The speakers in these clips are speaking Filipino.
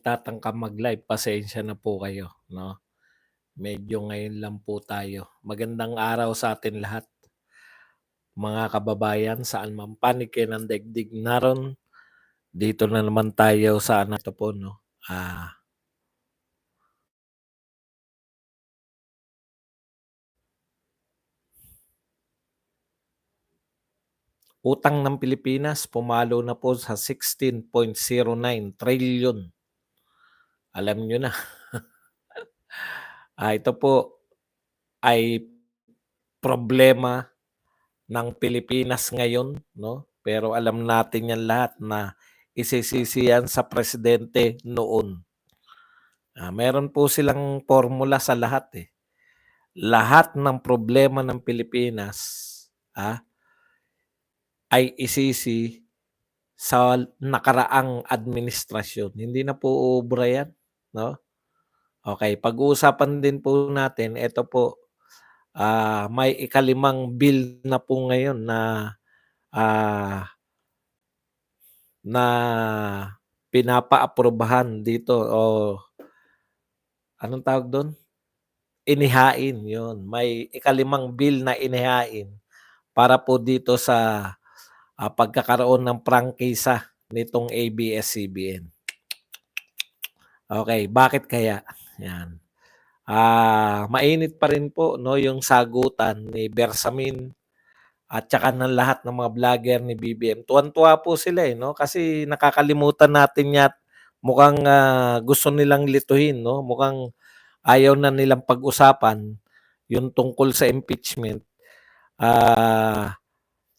tatangkang mag-live, pasensya na po kayo, 'no? Medyo ngayon lang po tayo. Magandang araw sa atin lahat, mga kababayan, saan man panig kayo ng daigdig naroon. Dito na naman tayo sa ano 'to po 'no, utang ng Pilipinas pumalo na po sa 16.09 trillion. Alam niyo na, ito po ay problema ng Pilipinas ngayon 'no, pero alam natin 'yan lahat na isisisi 'yan sa presidente noon. Meron po silang formula sa lahat, eh. Lahat ng problema ng Pilipinas, ah, ay isisi sa nakaraang administrasyon. Hindi na po uubra 'yan, 'no? Okey, pag-uusapan din po natin ito po, may ikalimang bill na po ngayon ah, na pinapaaprubahan dito o anong tawag dun? Inihain, yun. May ikalimang bill na inihain para po dito sa, pagkakaroon ng prangkisa nitong ABS-CBN. Okey, bakit kaya? Yan. Mainit pa rin po 'no, yung sagutan ni Bersamin at tsaka ng lahat ng mga vlogger ni BBM. Tuwang-tuwa po sila, eh, 'no, kasi nakakalimutan natin mukhang, gusto nilang lituhin 'no, mukhang ayaw na nilang pag-usapan yung tungkol sa impeachment.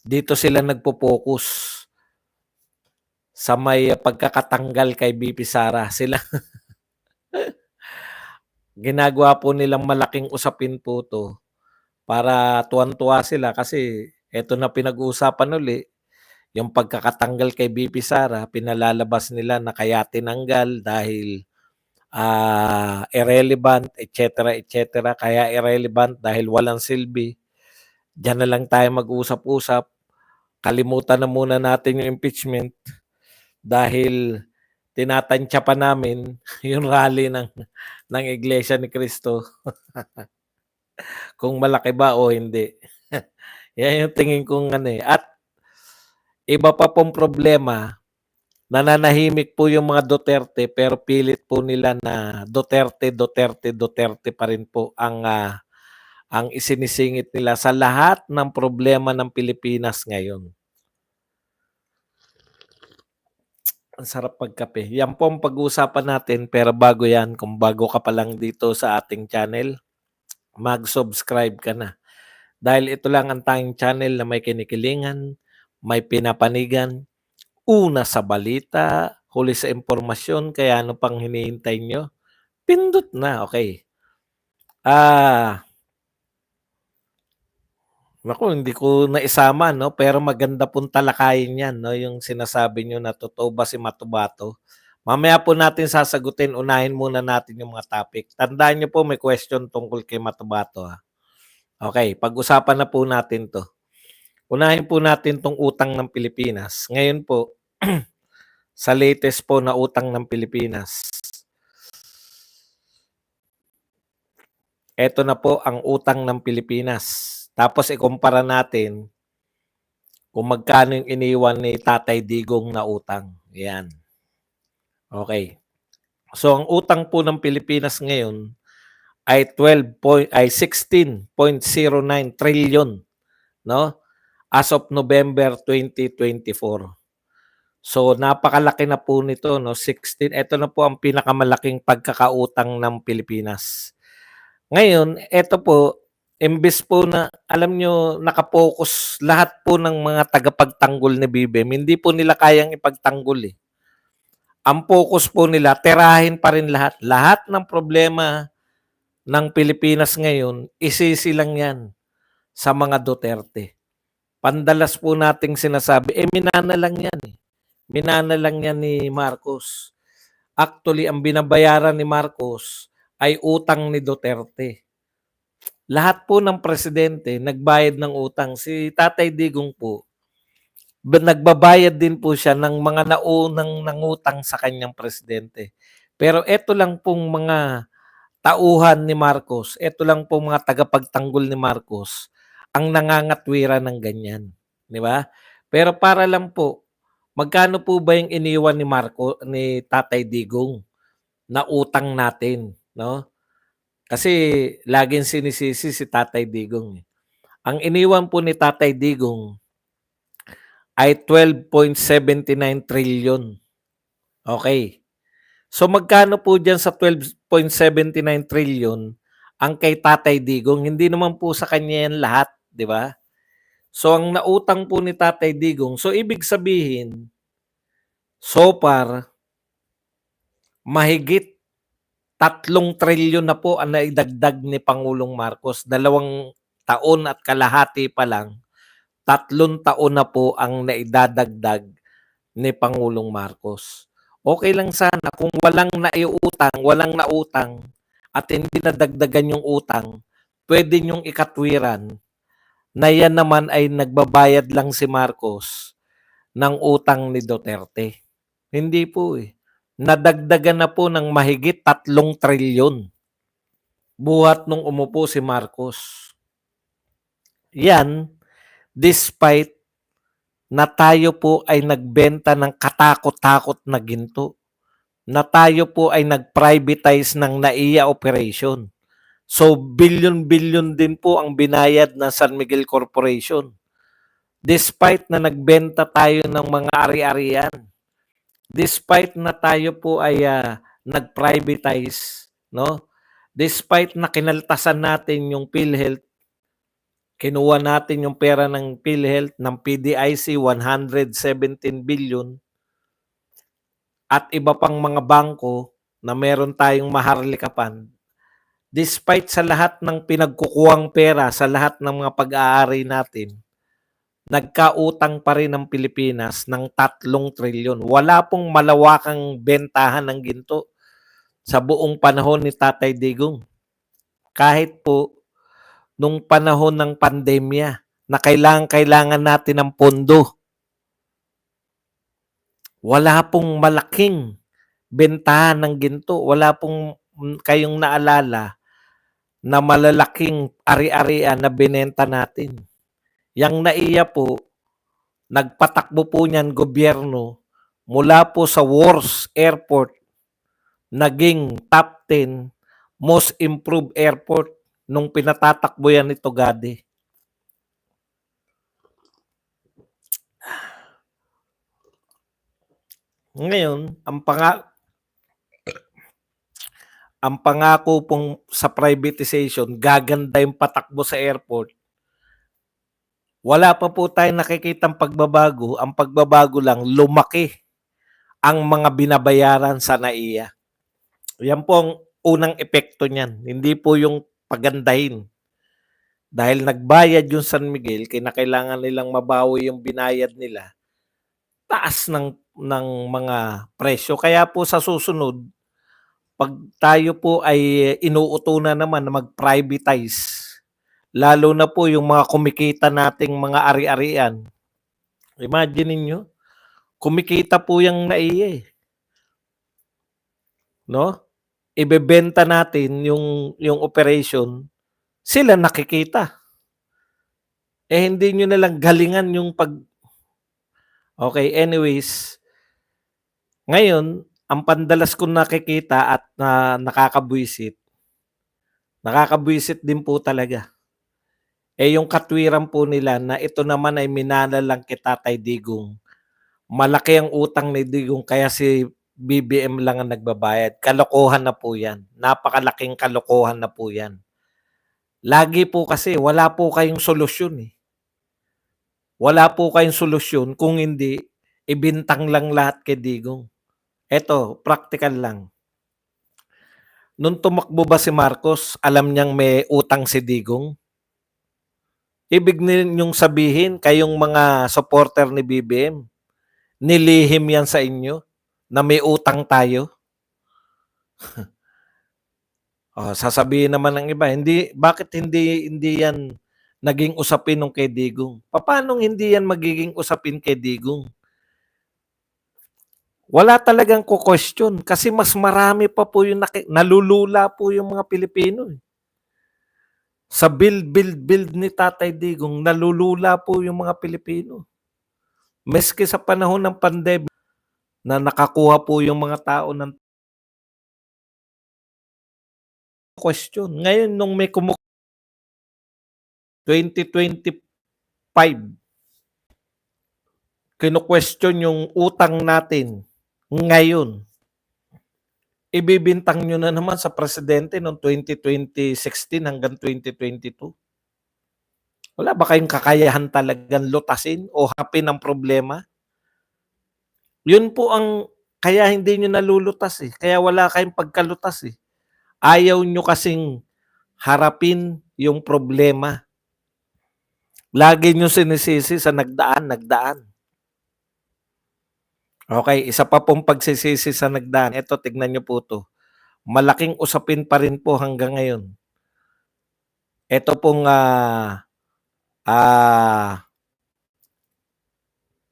Dito sila nagpo-focus sa may pagkakatanggal kay VP Sara. Sila ginagawa po nilang malaking usapin po 'to para tuwang-tuwa sila kasi eto na pinag-uusapan uli, yung pagkakatanggal kay VP Sara pinalalabas nila na kaya tinanggal dahil, irrelevant, et cetera. Kaya irrelevant dahil walang silbi. Diyan na lang tayo mag-usap-usap. Kalimutan na muna natin yung impeachment dahil tinatantya pa namin yung rally ng Iglesia ni Cristo kung malaki ba o hindi. Yan yung tingin kong ano, eh. At iba pa pong problema, nananahimik po yung mga Duterte pero pilit po nila na Duterte, Duterte, Duterte pa rin po ang isinisingit nila sa lahat ng problema ng Pilipinas ngayon. Ang sarap magkape. Yan po ang pag-uusapan natin pero bago yan, kung bago ka pa lang dito sa ating channel, mag-subscribe ka na. Dahil ito lang ang tanging channel na may kinikilingan, may pinapanigan, una sa balita, huli sa impormasyon, kaya ano pang hinihintay nyo? Pindot na, okay. Naku, hindi ko naisama 'no, pero maganda pong talakayin 'yan 'no, yung sinasabi niyo na totoo ba si Matubato. Mamaya po natin sasagutin, unahin muna natin yung mga topic. Tandaan niyo po may question tungkol kay Matubato, Okay, pag-usapan na po natin 'to. Unahin po natin 'tong utang ng Pilipinas. Ngayon po, sa latest po na utang ng Pilipinas, eto na po ang utang ng Pilipinas. Tapos ikumpara natin kung magkano yung iniwan ni Tatay Digong na utang, 'yan. Okay. So ang utang po ng Pilipinas ngayon ay 16.09 trillion, 'no, as of November 2024. So napakalaki na po nito 'no, 16, ito na po ang pinakamalaking pagkakautang ng Pilipinas. Ngayon, eto po, imbes po na alam niyo naka-focus lahat po ng mga tagapagtanggol ni BBM, hindi po nila kayang ipagtanggol, eh. Ang focus po nila tirahin pa rin lahat. Lahat ng problema ng Pilipinas ngayon, isisilang 'yan sa mga Duterte. Pandalas po nating sinasabi, minana lang 'yan, eh. Minana lang 'yan ni Marcos. Actually, ang binabayaran ni Marcos ay utang ni Duterte. Lahat po ng presidente nagbayad ng utang. Si Tatay Digong po, nagbabayad din po siya ng mga naunang nangutang sa kanyang presidente. Pero eto lang pong mga tauhan ni Marcos, eto lang pong mga tagapagtanggol ni Marcos ang nangangatwiran ng ganyan, 'di ba? Pero para lang po, magkano po ba yung iniwan ni Tatay Digong na utang natin, 'no? Kasi laging sinisisi si Tatay Digong, eh. Ang iniwan po ni Tatay Digong ay 12.79 trillion. Okay. So magkano po diyan sa 12.79 trillion ang kay Tatay Digong? Hindi naman po sa kanya yan lahat, 'di ba? So ang nautang po ni Tatay Digong, so ibig sabihin, so far, mahigit 3 trilyon na po ang naidagdag ni Pangulong Marcos. 2 taon at kalahati pa lang, 3 taon na po ang naidadagdag ni Pangulong Marcos. Okay lang sana kung walang nautang at hindi nadagdagan yung utang, pwede niyong ikatwiran na yan naman ay nagbabayad lang si Marcos ng utang ni Duterte. Hindi po eh. Nadagdagan na po ng mahigit 3 trilyon buhat nung umupo si Marcos. Yan, despite na tayo po ay nagbenta ng katakot-takot na ginto, na tayo po ay nag-privatize ng NAIA operation. So, billion-billion din po ang binayad ng San Miguel Corporation. Despite na nagbenta tayo ng mga ari-arian, despite na tayo po ay nag-privatize, no? Despite na kinaltasan natin yung PhilHealth, kinuha natin yung pera ng PhilHealth, ng PDIC, 117 billion, at iba pang mga bangko na meron tayong maharlikapan. Despite sa lahat ng pinagkukuhang pera, sa lahat ng mga pag-aari natin, nagkautang pa rin ang Pilipinas ng 3 trilyon. Wala pong malawakang bentahan ng ginto sa buong panahon ni Tatay Digong. Kahit po nung panahon ng pandemya na kailangan natin ng pondo, wala pong malaking bentahan ng ginto. Wala pong kayong naalala na malalaking ari-arian na binenta natin. Yang NAIA po, nagpatakbo po niyan gobyerno mula po sa worst airport, naging top 10 most improved airport nung pinatatakbo yan ni Tugade. Ngayon, ang pangako pong sa privatization, gaganda yung patakbo sa airport. Wala pa po tayong nakikitang pagbabago. Ang pagbabago lang, lumaki ang mga binabayaran sa NAIA. Yan po ang unang epekto niyan. Hindi po yung pagandahin. Dahil nagbayad yung San Miguel, kinakailangan nilang mabawi yung binayad nila, taas ng mga presyo. Kaya po sa susunod, pag tayo po ay inuuto na naman na mag-privatize, lalo na po yung mga kumikita nating mga ari-arian. Imagine niyo, kumikita po yung NAIA, no? Ibebenta natin yung operation, sila nakikita. Eh hindi niyo na lang galingan yung Okay, anyways, ngayon, ang pandalas kong nakikita at nakakabwisit din po talaga. Eh yung katwiran po nila na ito naman ay minana lang kay Tatay Digong. Malaki ang utang ni Digong kaya si BBM lang ang nagbabayad. Kalokohan na po yan. Napakalaking kalokohan na po yan. Lagi po kasi wala po kayong solusyon eh. Wala po kayong solusyon kung hindi ibintang lang lahat kay Digong. Eto, practical lang. Nung tumakbo ba si Marcos, alam niyang may utang si Digong? Ibig ninyong sabihin, kayong mga supporter ni BBM, nilihim yan sa inyo na may utang tayo? Sasabihin naman ng iba, bakit hindi yan naging usapin nung kay Digong? Paano hindi yan magiging usapin kay Digong? Wala talagang ko-question kasi mas marami pa po yung nalulula po yung mga Pilipino, eh. Sa build ni Tatay Digong, nalulula po yung mga Pilipino. Maski sa panahon ng pandemic na nakakuha po yung mga tao ng question. Ngayon nung may 2025, kino-question yung utang natin ngayon. Ibibintang nyo na naman sa presidente noong 2016 hanggang 2022. Wala ba kayong kakayahan talagang lutasin o harapin ang problema? Yun po ang kaya hindi nyo nalulutas eh. Kaya wala kayong pagkalutas eh. Ayaw nyo kasing harapin yung problema. Lagi nyo sinisisi sa nagdaan. Okay, isa pa pong pagsisisi sa nagdaan. Ito, tignan nyo po to. Malaking usapin pa rin po hanggang ngayon. Ito pong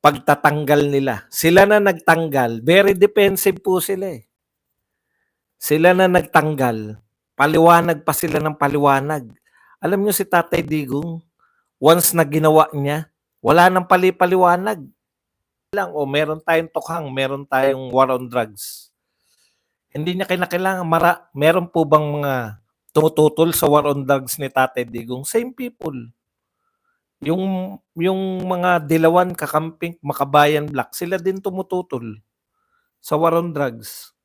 pagtatanggal nila. Sila na nagtanggal. Very defensive po sila eh. Sila na nagtanggal. Paliwanag pa sila ng paliwanag. Alam nyo si Tatay Digong, once na ginawa niya, wala nang paliwanag. Lang, o meron tayong tukhang, meron tayong war on drugs. Hindi niya kinakailangan. Meron po bang mga tumututol sa war on drugs ni Tatay Digong? Same people. Yung mga Dilawan, Kakamping, Makabayan Black, sila din tumututol sa war on drugs.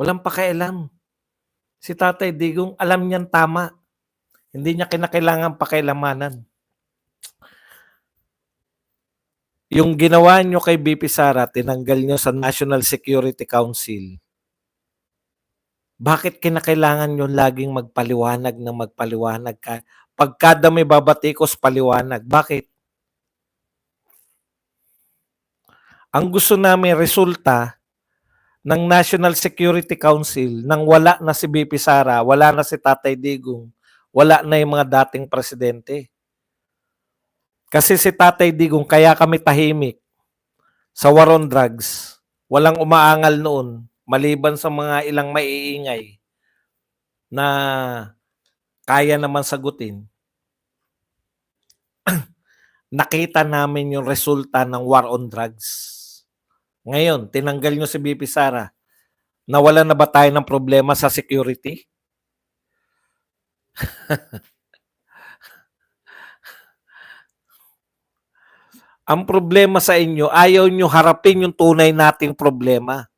Walang pakialam. Si Tatay Digong, alam niyang tama. Hindi niya kinakailangan pakialamanan. Yung ginawa niyo kay BP Sara, tinanggal niyo sa National Security Council. Bakit kinakailangan niyo laging magpaliwanag ng magpaliwanag? Pagkada may babatikos, paliwanag. Bakit? Ang gusto namin resulta ng National Security Council nang wala na si BP Sara, wala na si Tatay Digong, wala na yung mga dating presidente. Kasi si Tatay Digong, kaya kami tahimik sa war on drugs. Walang umaangal noon, maliban sa mga ilang maiingay na kaya naman sagutin. Nakita namin yung resulta ng war on drugs. Ngayon, tinanggal nyo si BP Sara. Nawala na ba tayo ng problema sa security? Ang problema sa inyo, ayaw nyo harapin yung tunay nating problema.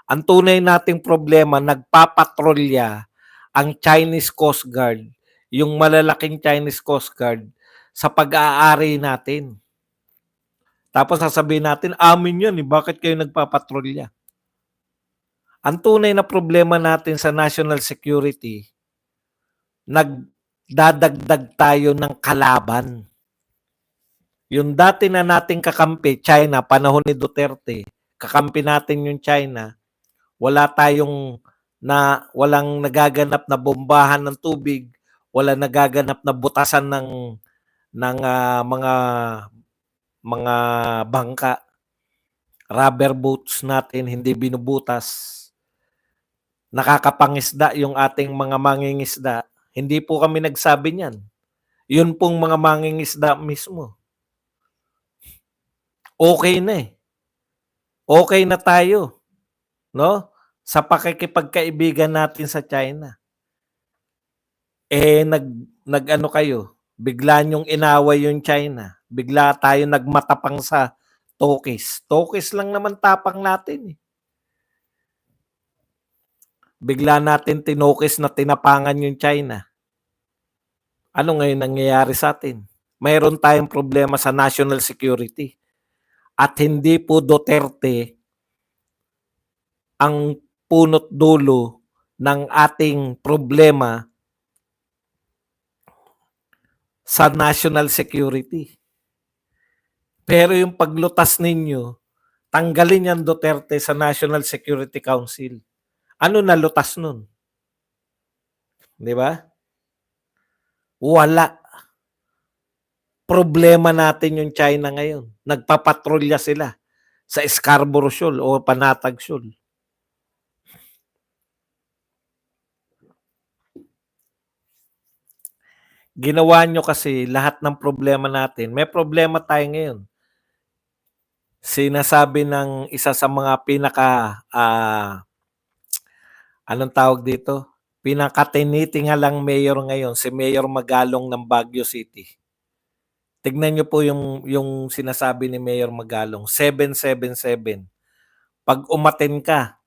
Ang tunay nating problema, nagpapatrolya ang Chinese Coast Guard, yung malalaking Chinese Coast Guard, sa pag-aari natin. Tapos sasabihin natin, amin yan, bakit kayo nagpapatrolya? Ang tunay na problema natin sa national security, nagdadagdag tayo ng kalaban. Yung dati na nating kakampi, China, panahon ni Duterte, kakampi natin yung China, walang nagaganap na bombahan ng tubig, walang nagaganap na butasan ng mga bangka. Rubber boats natin hindi binubutas. Nakakapangisda yung ating mga mangingisda. Hindi po kami nagsabi niyan. Yun pong mga mangingisda mismo. Okay na eh. Okay na tayo, no? Sa pakikipagkaibigan natin sa China. Nag-ano kayo, bigla niyong inaway yung China. Bigla tayo nagmatapang sa Tokis. Tokis lang naman tapang natin eh. Bigla natin tinokis na tinapangan yung China. Ano ngayon nangyayari sa atin? Mayroon tayong problema sa national security. At hindi po Duterte ang punot dulo ng ating problema sa national security. Pero yung paglutas ninyo, tanggalin yan Duterte sa National Security Council. Ano nalutas nun? Di ba? Wala. Problema natin yung China ngayon. Nagpapatrolya sila. sa Scarborough Shoal o Panatag Shoal. Ginawa nyo kasi lahat ng problema natin. May problema tayo ngayon. Sinasabi ng isa sa mga anong tawag dito? Pinakatinitingalang mayor ngayon, si Mayor Magalong ng Baguio City. Tignan nyo po yung sinasabi ni Mayor Magalong, 777. Pag umaten ka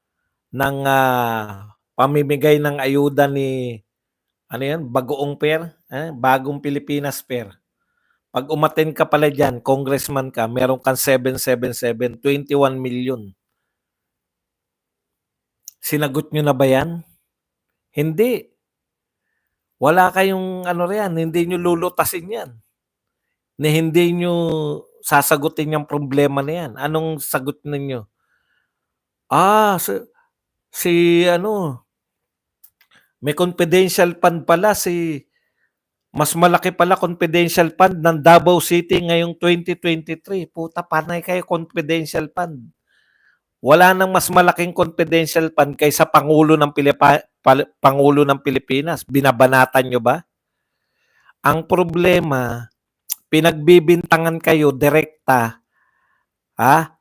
ng pamimigay ng ayuda ni Bagoong Pair, Bagong Pilipinas Pair. Pag umaten ka pala dyan, congressman ka, meron kang 777, 21 million. Sinagot nyo na ba yan? Hindi. Wala kayong hindi nyo lulutasin yan. Hindi nyo sasagutin yung problema na yan. Anong sagot ninyo? May confidential fund pala mas malaki pala confidential fund ng Davao City ngayong 2023. Puta, panay kayo confidential fund. Wala nang mas malaking confidential fund kaysa Pangulo ng Pilipinas. Binabanatan nyo ba? Ang problema, pinagbibintangan kayo direkta,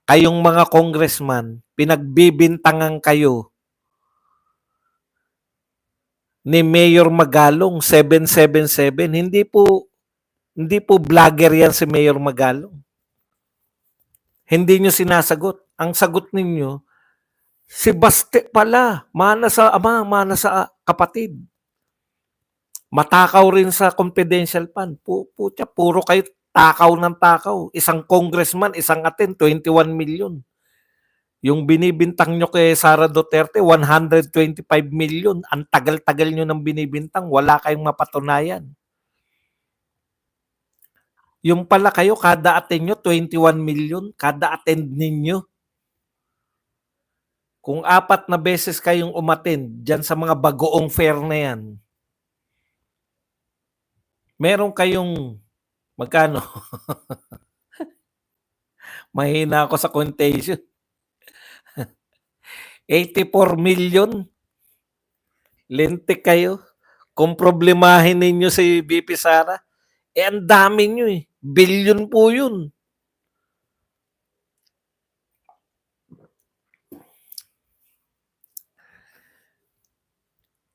kayong mga congressman, pinagbibintangan kayo ni Mayor Magalong, 777. Hindi po vlogger yan si Mayor Magalong. Hindi nyo sinasagot. Ang sagot ninyo, si Baste pala, mana sa ama, mana sa kapatid. Matakaw rin sa confidential fund. Puro kayo takaw ng takaw. Isang congressman, isang atin, 21 million. Yung binibintang nyo kay Sara Duterte, 125 million. Ang tagal-tagal nyo ng binibintang, wala kayong mapatunayan. Yung pala kayo, kada attend nyo, 21 million. Kada attend ninyo. Kung 4 na beses kayong umattend dyan sa mga Bagoong Fair na yan, meron kayong magkano? Mahina ako sa quotation. 84 million. Lintik kayo. Kung problemahin ninyo si VP Sara, ang dami nyo eh. Billion po yun.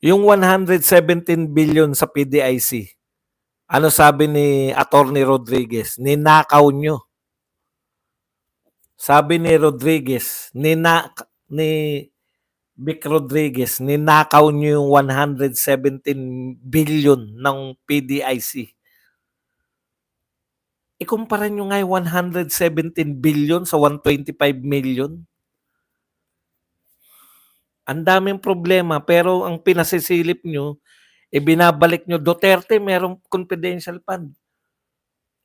Yung 117 billion sa PDIC, ano sabi ni Attorney Rodriguez? Ninakaw nyo. Sabi ni Rodriguez, ni Vic Rodriguez, ninakaw nyo yung 117 billion ng PDIC. Ikumpara nyo nga yung 117 billion sa 125 million. Ang daming problema, pero ang pinasisilip nyo, binabalik nyo, Duterte, merong confidential fund.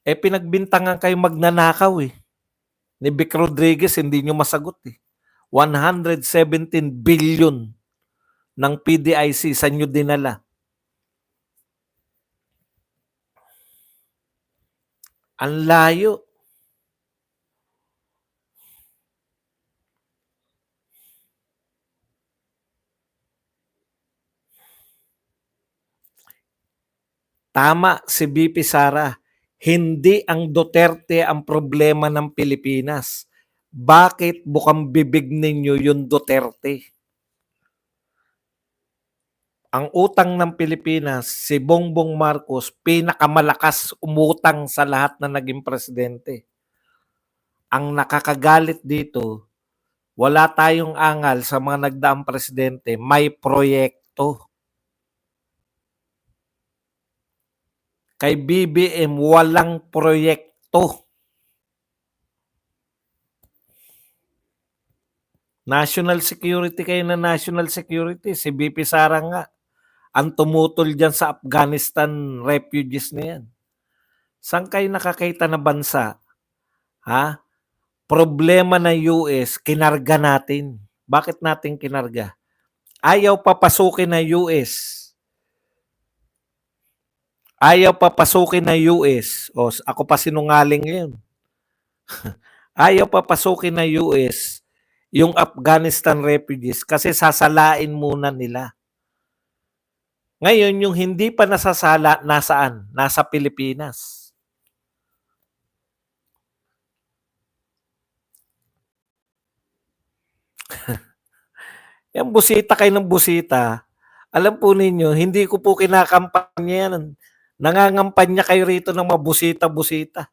Pinagbintangan kayo magnanakaw eh. Ni Vic Rodriguez, hindi nyo masagot eh. 117 billion ng PDIC sa nyo dinala. Ang layo. Tama si VP Sara. Hindi ang Duterte ang problema ng Pilipinas. Bakit bukang bibig ninyo yung Duterte? Ang utang ng Pilipinas, si Bongbong Marcos, pinakamalakas umutang sa lahat na naging presidente. Ang nakakagalit dito, wala tayong angal sa mga nagdaang presidente, may proyekto. Kay BBM, walang proyekto. National security kayo na national security. Si BP Sara nga, ang tumutol dyan sa Afghanistan refugees na yan. Saan kayo nakakita na bansa? Problema ng US, kinarga natin. Bakit natin kinarga? Ayaw papasukin ng US. Ayaw papasukin ng US. Ako pa sinungaling ngayon. Ayaw papasukin ng US yung Afghanistan refugees kasi sasalain muna nila. Ngayon, yung hindi pa nasasala, nasaan? Nasa Pilipinas. Yung busita kayo ng busita, alam po ninyo, hindi ko po kinakampanya yan. Nangangampanya kayo rito ng mabusita-busita.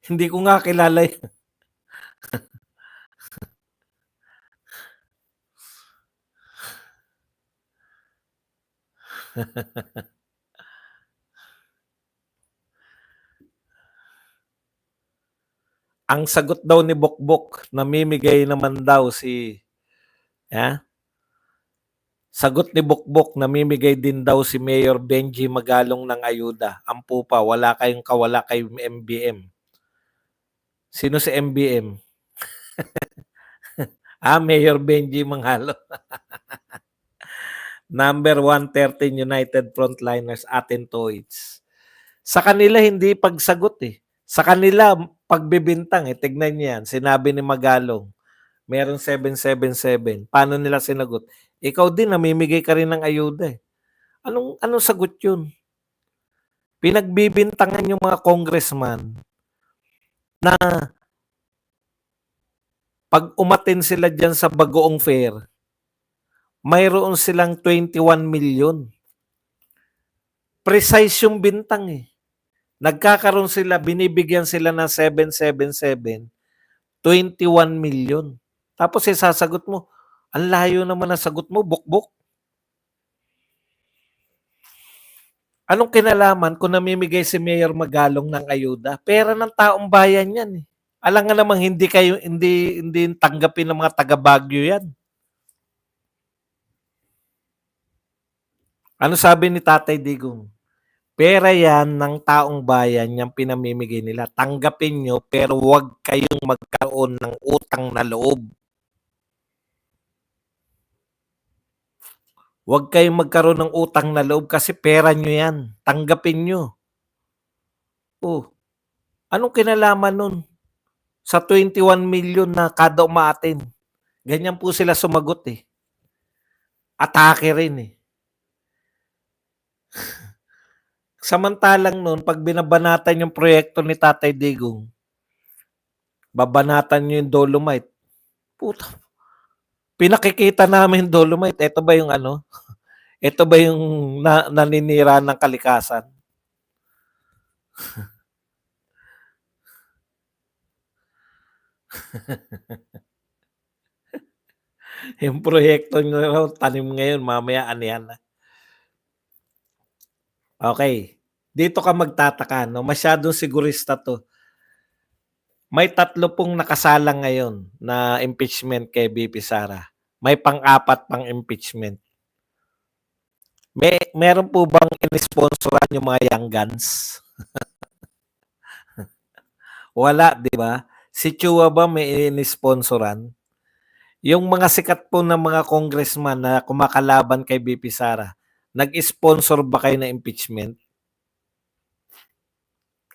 Hindi ko nga kilala yun. Ang sagot daw ni Bokbok, namimigay naman daw si... Sagot ni Bokbok, namimigay din daw si Mayor Benji Magalong ng ayuda. Ampo pa, wala kayong kawala kay MBM. Sino si MBM? Mayor Benji Magalong. Number 113 United Frontliners Atentoids. Sa kanila hindi pagsagot eh. Sa kanila pagbibintang eh. Tignan niyo yan. Sinabi ni Magalong, meron 777. Paano nila sinagot? Ikaw din, namimigay ka rin ng ayuda eh. Anong sagot yun? Pinagbibintangan yung mga congressman na pag umatin sila dyan sa Bagoong Fair, mayroon silang 21 million. Precise yung bintang eh. Nagkakaroon sila, binibigyan sila ng 777, 21 million. Tapos sasagot mo, ang layo naman ang sagot mo, bukbok. Anong kinalaman kung namimigay si Mayor Magalong ng ayuda? Pera ng taong bayan yan eh. Alam nga namang hindi tanggapin ng mga taga Baguio yan. Ano sabi ni Tatay Digong? Pera yan ng taong bayan, yung pinamimigay nila. Tanggapin nyo, pero huwag kayong magkaroon ng utang na loob. Huwag kayong magkaroon ng utang na loob kasi pera nyo yan. Tanggapin nyo. Oh, anong kinalaman nun? Sa 21 million na kada umaatin. Ganyan po sila sumagot eh. Atake rin eh. Samantalang nun, pag binabanatan yung proyekto ni Tatay Digong, babanatan nyo yung Dolomite. Puta. Pinakikita namin Dolomite. Ito ba yung ano? Ito ba yung naninira ng kalikasan? Yung proyekto nyo raw, tanim ngayon, mamaya anihan na. Okay. Dito ka magtataka, no? Masyadong sigurista to. May 3 pong nakasalang ngayon na impeachment kay BP Sara. May pang-4 pang impeachment. Meron po bang in-sponsoran yung mga young guns? Wala, di ba? Si Chua ba may in-sponsoran? Yung mga sikat po ng mga congressman na kumakalaban kay BP Sara, nag-sponsor ba kayo ng impeachment?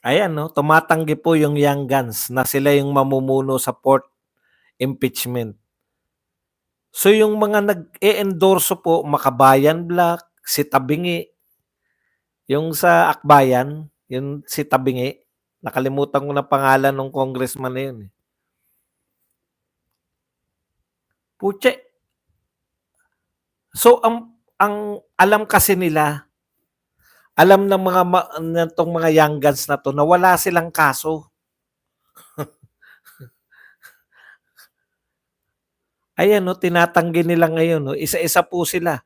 Ayan, no? Tumatanggi po yung young guns na sila yung mamumuno sa fourth impeachment. So yung mga nag-e-endorso po, Makabayan Black, si Tabingi, yung sa Akbayan, yung si Tabingi, nakalimutan ko na pangalan ng congressman na yun. Puche. So ang alam kasi nila, alam ng itong mga young guns na to na wala silang kaso. Ayan, no, tinatanggi nila ngayon. No? Isa-isa po sila.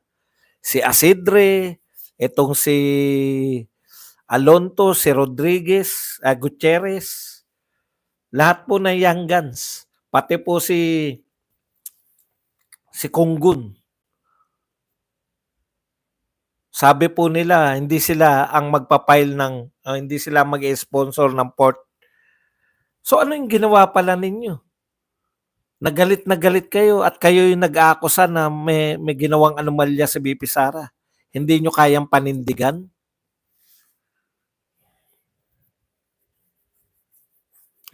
Si Asidre, itong si Alonto, si Rodriguez, Gutierrez, lahat po ng young guns. Pati po si Konggun. Sabi po nila, hindi sila ang magpapile ng, hindi sila mag-sponsor ng port. So ano yung ginawa pala ninyo? Nagalit na galit kayo at kayo yung nag-aakusa na may ginawang anomalya sa BP Sara. Hindi nyo kayang panindigan?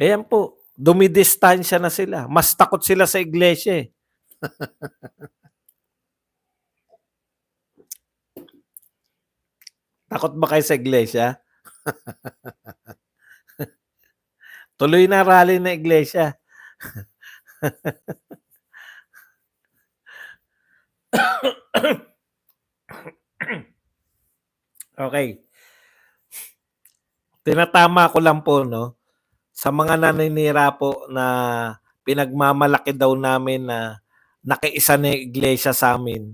Ayan po, dumidistansya na sila. Mas takot sila sa iglesia, eh. Takot ba kayo sa iglesia? Tuloy na rally na iglesia. Okay. Tinatama ko lang po, no, sa mga naninira po na pinagmamalaki daw namin na nakiisa na yung iglesia sa amin.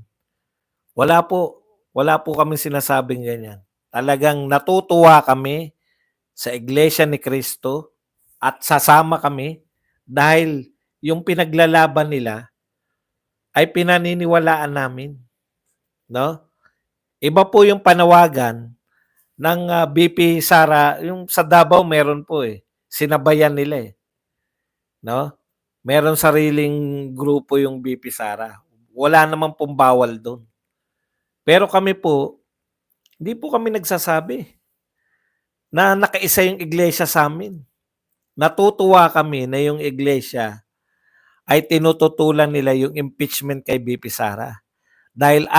Wala po. Wala po kaming sinasabing ganyan. Talagang natutuwa kami sa iglesia ni Cristo at sasama kami dahil yung pinaglalaban nila ay pinaniniwalaan namin, no? Iba po yung panawagan ng BP Sara, yung sa Davao meron po, eh. Sinabayan nila, eh, no? Meron sariling grupo yung BP Sara. Wala namang pong bawal do'n. Pero kami po, hindi po kami nagsasabi na nakaisa yung iglesia sa'min. Natutuwa kami na yung iglesia ay tinututulan nila yung impeachment kay BP Sara. Dahil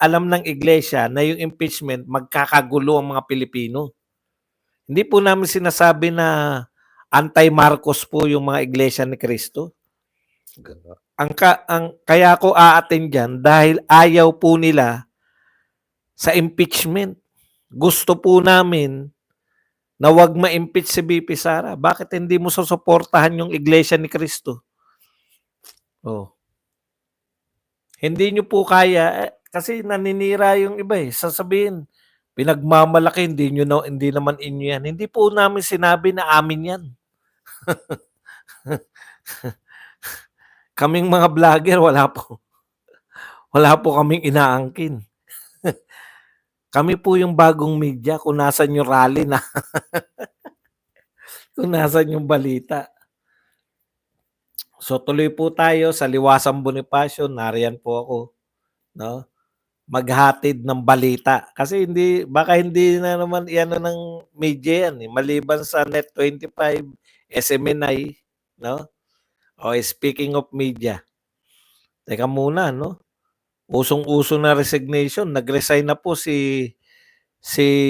alam ng iglesia na yung impeachment magkakagulo ang mga Pilipino. Hindi po namin sinasabi na anti-Marcos po yung mga iglesia ni Cristo. Kaya ako aatin diyan dahil ayaw po nila sa impeachment. Gusto po namin na wag ma-impeach si BP Sara. Bakit hindi mo susuportahan yung iglesia ni Cristo? Oh. Hindi nyo po kaya kasi naninira yung iba, eh. Sasabihin, pinagmamalaki, hindi naman inyo yan. Hindi po namin sinabi na amin yan. Kaming mga vlogger, wala po kaming inaangkin. Kami po yung bagong media kung nasan yung rally na kung nasan yung balita. So tuloy po tayo sa Liwasang Bonifacio, nariyan po ako, no? Maghatid ng balita kasi baka hindi na naman iano ng media yan, eh, maliban sa Net25, SMNI, no? O speaking of media, teka muna, no? Usong-uso na resignation, nag-resign na po si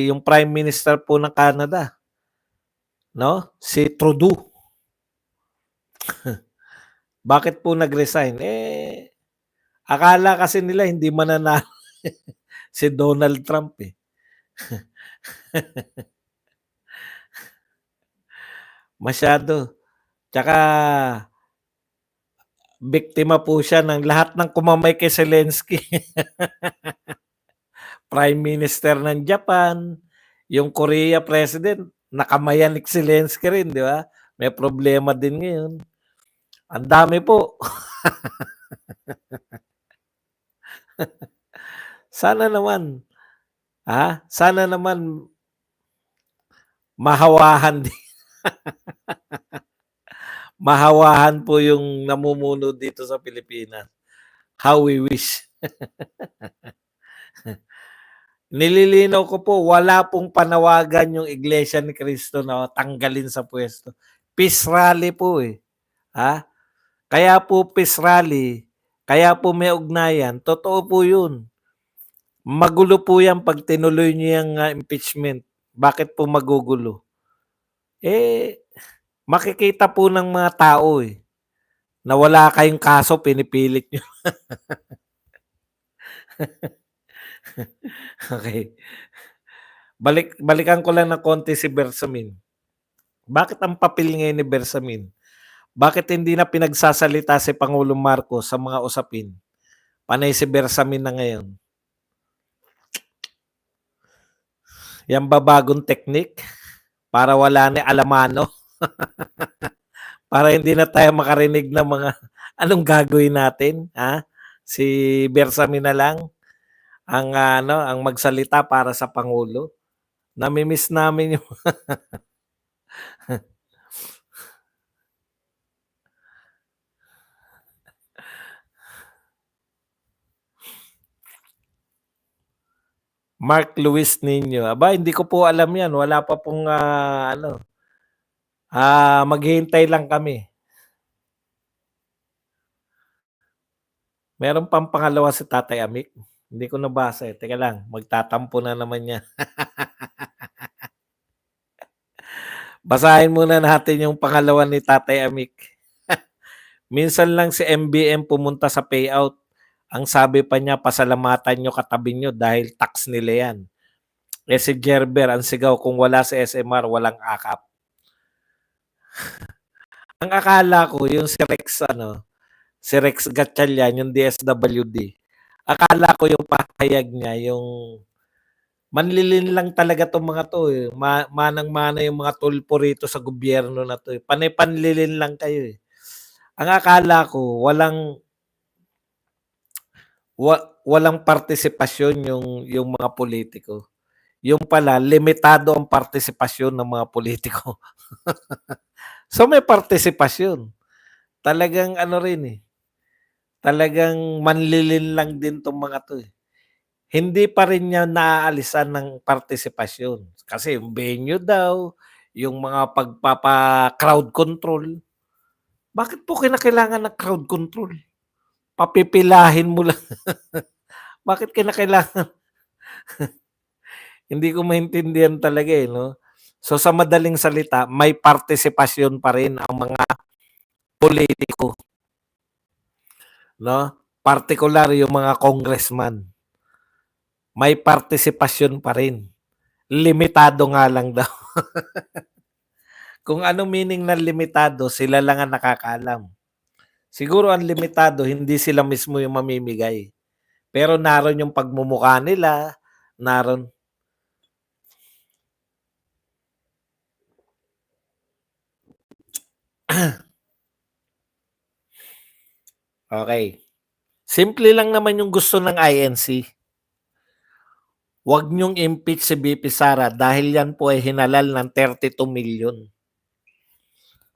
yung Prime Minister po ng Canada, no? Si Trudeau. Bakit po nag-resign? Akala kasi nila hindi mananalo si Donald Trump, eh. Masyado. Tsaka biktima po siya ng lahat ng kumamay kay Zelensky. Prime Minister ng Japan, yung Korea President, nakamayan ni Zelensky rin, di ba? May problema din ngayon. Ang dami po. Sana naman, sana naman mahawahan din. Mahawahan po yung namumuno dito sa Pilipinas. How we wish. Nililinaw ko po, wala pong panawagan yung Iglesia ni Cristo na tanggalin sa pwesto. Peace rally po, eh. Kaya po peace rally, kaya po may ugnayan, totoo po yun. Magulo po yan pag tinuloy niyo yung impeachment. Bakit po magugulo? Makikita po ng mga tao, eh, na wala kayong kaso, pinipilit nyo. Okay. Balikan ko lang ng konti si Bersamin. Bakit ang papel ngayon ni Bersamin? Bakit hindi na pinagsasalita si Pangulong Marcos sa mga usapin? Panay si Bersamin na ngayon. Yan ba bagong teknik? Para wala ni Alamano? Para hindi na tayo makarinig ng mga anong gagawin natin? Si Bersamin na lang ang magsalita para sa Pangulo. Nami-miss namin yung Mark Luis Nino. Aba, hindi ko po alam yan. Wala pa pong Maghihintay lang kami. Meron pang pangalawa si Tatay Amik, hindi ko nabasa, eh, teka lang magtatampo na naman yan. Basahin muna natin yung pangalawa ni Tatay Amik. Minsan lang si MBM pumunta sa payout. Ang sabi pa niya, pasalamatan nyo katabi nyo dahil tax nila yan. Eh si Gerber, ang sigaw, kung wala si SMR, walang akap. Ang akala ko, yung si Rex, si Rex Gatchalian, yung DSWD, akala ko yung pahayag niya, yung manlilin lang talaga 'tong mga 'to, eh. Manang-mana yung mga tulpo rito sa gobyerno na 'to, eh. Panay panlilin lang kayo, eh. Ang akala ko walang partisipasyon yung mga politiko. Yung pala limitado ang partisipasyon ng mga politiko. So, may partisipasyon. Talagang ano rin, eh, talagang manlilin lang din 'tong mga 'to, eh. Hindi pa rin niya naaalisan ng partisipasyon. Kasi yung venue daw, yung mga pagpapa-crowd control. Bakit po kinakailangan ng crowd control? Papipilahin mo lang. Bakit kinakailangan? Hindi ko maintindihan talaga, eh, 'no? So, sa madaling salita, may partisipasyon pa rin ang mga politiko, 'no? Partikular yung mga congressman. May partisipasyon pa rin. Limitado nga lang daw. Kung anong meaning ng limitado, sila lang ang nakakaalam. Siguro ang limitado, hindi sila mismo yung mamimigay. Pero naroon yung pagmumukha nila, naroon. Okay. Simple lang naman yung gusto ng INC. Huwag niyong impeach si BP Sara dahil yan po ay hinalal ng 32 million.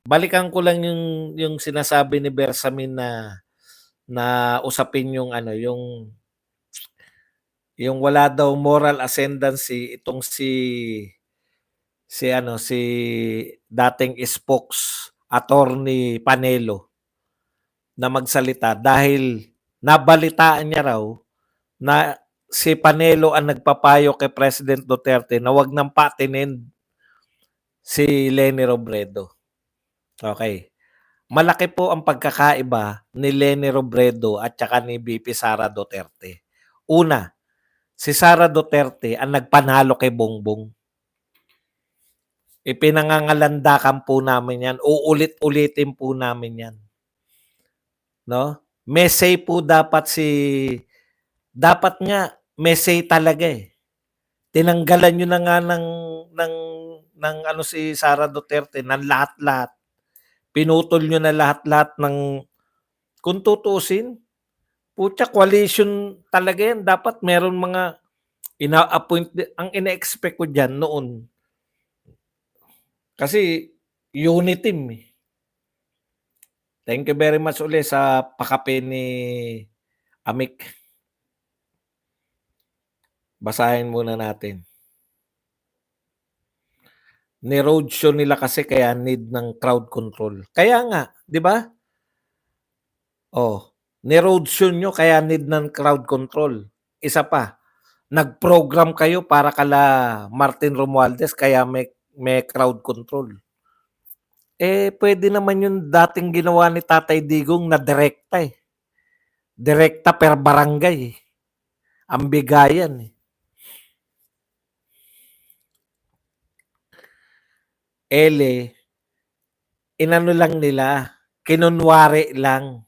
Balikan ko lang yung sinasabi ni Bersamin na usapin yung wala daw moral ascendancy itong si dating spokes attorney Panelo na magsalita dahil nabalitaan niya raw na si Panelo ang nagpapayo kay President Duterte na wag nang patinin si Leni Robredo. Okay. Malaki po ang pagkakaiba ni Leni Robredo at saka ni BP Sara Duterte. Una, si Sara Duterte ang nagpanalo kay Bongbong. Ipinangangalandakan po namin yan. Uulit-ulitin po namin yan. No? May say po dapat nga may say talaga, eh. Tinanggalan niyo na nga ng si Sara Duterte ng lahat-lahat. Pinutol niyo na lahat-lahat ng kung tutuusin, putya coalition talaga yan. Dapat meron mga ina-appoint ang ina-expect ko diyan noon. Kasi unity team, eh. Thank you very much ulit sa pakape ni Amik. Basahin muna natin. Ni-roadshow nila kasi kaya need ng crowd control. Kaya nga, 'di ba? Oh, ni-roadshow nyo kaya need ng crowd control. Isa pa, nag-program kayo para kala Martin Romualdez kaya may crowd control. Eh, pwede naman yung dating ginawa ni Tatay Digong na direkta, eh. Direkta per barangay, eh. Ang bigayan, eh. Inano lang nila, kinunwari lang.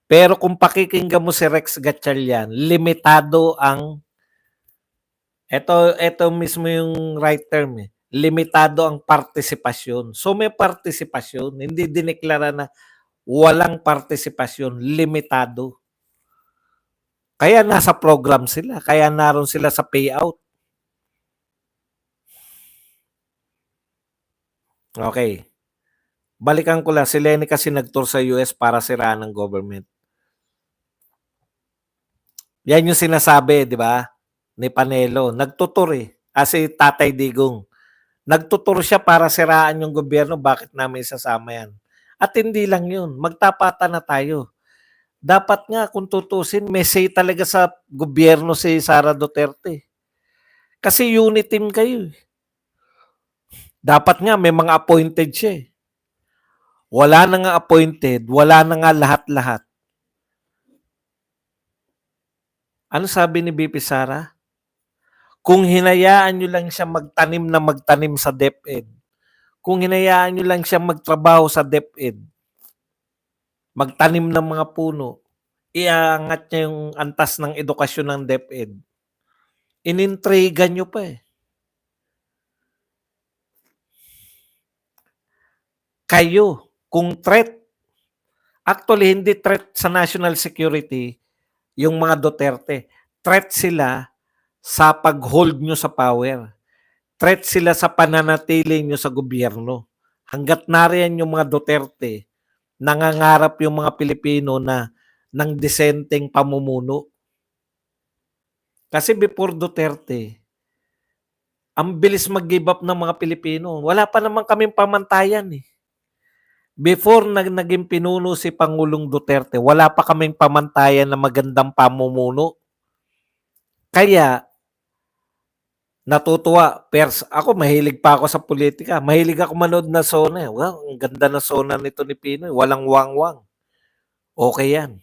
Pero kung pakikinggan mo si Rex Gatchalian, limitado ang ito mismo yung right term, eh. Limitado ang partisipasyon. So may partisipasyon, hindi dineklara na walang partisipasyon, limitado. Kaya nasa program sila, kaya naroon sila sa payout. Okay. Balikan ko lang, si Lenny kasi nag-tour sa US para siraan ng government. Yan yung sinasabi, di ba? Ni Panelo. Nagtutur, eh. Si Tatay Digong. Nagtuturo siya para siraan yung gobyerno, bakit namin isasama yan? At hindi lang yun, magtapatan na tayo. Dapat nga kung tutusin, may say talaga sa gobyerno si Sara Duterte. Kasi unit team kayo. Dapat nga may mga appointed siya. Wala na nga appointed, wala na nga lahat-lahat. Ano sabi ni BP Sara? Kung hinayaan nyo lang siya magtanim sa DepEd, kung hinayaan nyo lang siya magtrabaho sa DepEd, magtanim ng mga puno, iangat niya yung antas ng edukasyon ng DepEd. Inintriga nyo pa eh. Kayo, kung threat, actually hindi threat sa national security, yung mga Duterte. Threat sila sa pag-hold nyo sa power. Threat sila sa pananatili nyo sa gobyerno. Hanggat nariyan yung mga Duterte, nangangarap yung mga Pilipino na ng disenteng pamumuno. Kasi before Duterte, ang bilis mag-give up ng mga Pilipino. Wala pa naman kaming pamantayan eh. Before naging pinuno si Pangulong Duterte, wala pa kaming pamantayan na magandang pamumuno. Kaya, natutuwa. Ako, mahilig pa ako sa politika. Mahilig ako manood na Sona. Wow, ang ganda na Sona nito ni Pinoy. Walang wang-wang. Okay yan.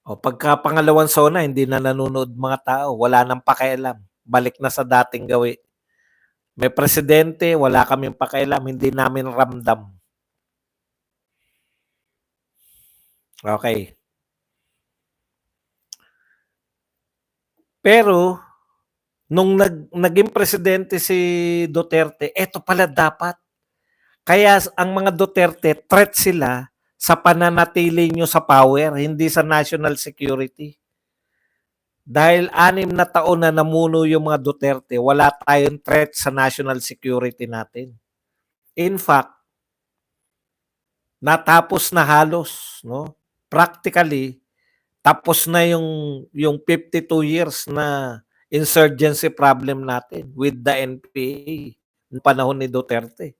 O, pagka pangalawang Sona, hindi na nanonood mga tao. Wala nang pakialam. Balik na sa dating gawi. May presidente, wala kaming pakialam. Hindi namin ramdam. Okay. Pero, nung naging presidente si Duterte, eto pala dapat. Kaya ang mga Duterte, threat sila sa pananatili nyo sa power, hindi sa national security. Dahil 6 na taon na namuno yung mga Duterte, wala tayong threat sa national security natin. In fact, natapos na halos, no? Practically, tapos na yung 52 years na insurgency problem natin with the NPA noong panahon ni Duterte.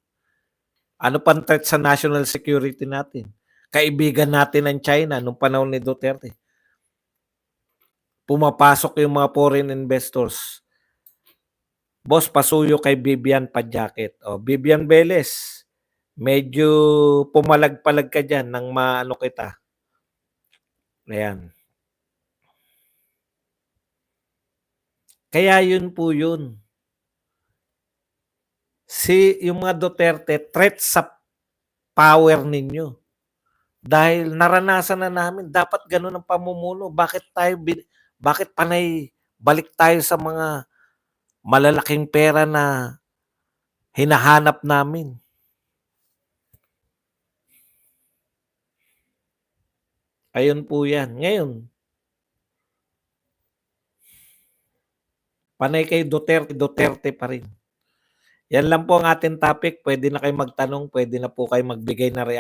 Ano pang threat sa national security natin? Kaibigan natin ng China noong panahon ni Duterte. Pumapasok yung mga foreign investors. Boss, pasuyo kay Vivian Padjacket. O, Vivian Velez, medyo pumalag-palag ka dyan nang maano kita. Ayan. Kaya yun po yun. Yung mga Duterte, threat sa power ninyo. Dahil naranasan na namin, dapat ganun ang pamumuno. Bakit panay balik tayo sa mga malalaking pera na hinahanap namin? Ayun po yan. Ngayon, panay kay Duterte pa rin. Yan lang po ang ating topic. Pwede na kayo magtanong, pwede na po kayo magbigay na reaction.